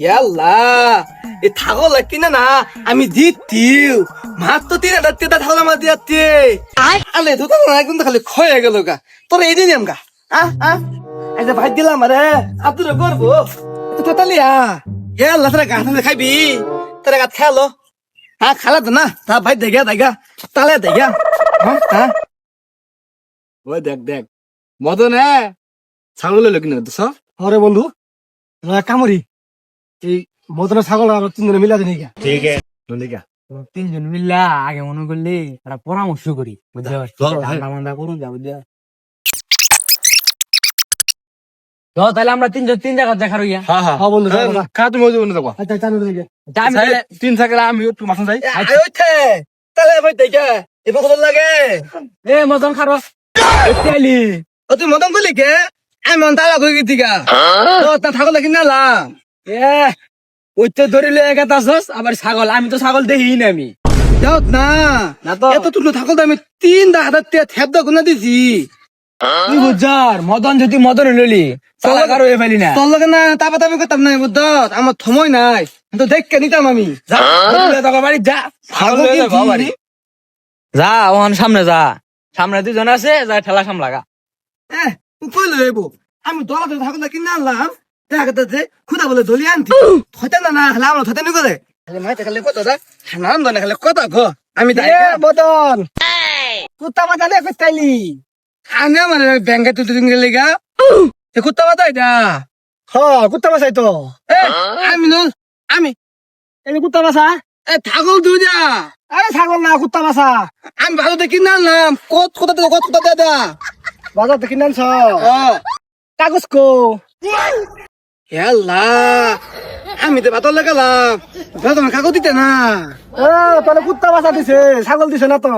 ইয়াল্লা এ থাকো লাগি না আমি দিতিও মাত্র 3,000 টাকা থাকলাম আমার দিয়াতে আলে তো একদম খালি খয়ে গেল গা তোর এই দিন আমগা এই যে ভাই দিলাম আরে আতুরে করবো তো তাতালিয়া ইয়াল্লা তোরা গাছ খাইবি তোরা গাছ খেলো খালা তো না তা ভাই দেখা তালে দেখা ওই দেখ মদন ছাগল লোক না তো সব আরে বন্ধু কামড়ি এই মদনের ছাগল আর 3 জনে মিলা দিনি ঠিক আছে 3 জন মিলা আগে মনে করলে একটা পরামর্শ করি বুঝতে পারছিস ঠান্ডা করুন যা বুঝা তো তাহলে আমরা 3 জন 3 জায়গা দেখা রইয়া হ্যাঁ বন্ধু কা তুমি ওই বন্ধু দেখো আচ্ছা চালু দিকে আমি 3 থাকলে আমি একটু মাথা যাই আইতে তাহলে ভাই দেখা এবার কত লাগে এ মদন খারো তেলি ও তুই মদন কইলি কে আমি মন তালা কই গিতি গা তো তা থাকো লাগি না লা ওই তো ধরিলে একাতাছস আবার ছাগল আমি তো ছাগল দেখিই না আমি যাও না না তো এত তুই থাকো আমি 3,000 টাকা থেপ দা গুনা দিছি তুই বুঝার মদন যদি মদন লইলি চালা কারো এ ফেলি না তোর লগে না তাপাতাপি করতাম না বুদ্ধ আমার সময় নাই তো দেখ কে নিতাম আমি যা তোর বাড়ি যা ছাগল কি যা ওখান সামনে যা সামনে 2 জন আছে যা ঠেলা সামলাগা তুই কই লইব আমি দলা তো থাকো লাগি না আনলাম দেখা যাচ্ছে খুদা বলে দলি আনতি হইতে না হলে আমরা হইতে নি করে খালি মাইতে খালি কত দা নাম দনে খালি কত গো আমি তাই মদন কুত্তা বাজালে কইতাইলি আনে মানে ব্যাংকে তুই দিন গেলি গা এ কুত্তা বাতা এটা কুত্তা বাসাই তো আমি এই কুত্তা বাসা ছাগল দুই যা আরে ছাগল না কুত্তা বাসা আমি ভালো দেখি না আনলাম কত কোথা দাদা বাজার থেকে নানছ কাগজ কো হেল্লা আমি তো ভাতর লাগালাম তোমার কাগজ দিতে না তাহলে কুত্তা বাসা দিছে ছাগল দিছে না তো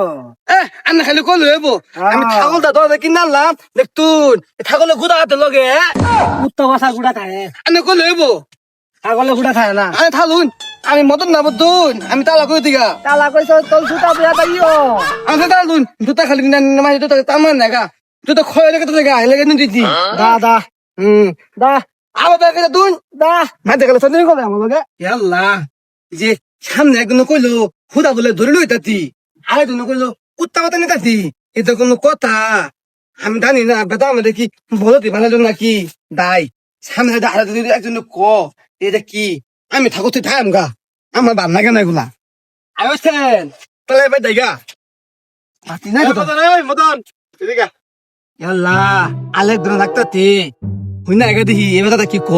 আন্না খালি কল হইব আমি ছাগল দা তোর কিনে আনলাম দেখ তুই ছাগলের গুড়া হাতে লগে কুত্তা বাসা গুড়া খায় আন্না কল হইব ছাগলের গুড়া খায় না আমি থালুন আমি মতন না বুদ্ধুন আমি তালা কই দিগা তালা কইছ তোর সুতা বিয়া তাইও আমি তালুন দুটা খালি মাঝে দুটা তামান নাগা দুটা খয় লেগে তো জায়গা লেগে নি দিছি দা দা আবার ব্যাগে দুন দা মাঝে গেলে সন্দেহ করে আমার লগে ইয়াল্লা যে সামনে একজন কইলো খুদা বলে ধরে লই তাতি আরেকজন কইলো কুত্তা পাতা নিতাছি এটা কোনো কথা আমি জানি না বেটা আমাদের কি বলতে বানালো নাকি দাই সামনে যদি একজন ক এটা কি আমি থাকো তুই থাম গা আমার ভাল লাগে না এগুলা আইছেন তাহলে এবার দেগা মাতি না মদন এদিকে ইয়াল্লা আলেক ধরে রাখতাতি হুইনা এগা দেখি এবার কি ক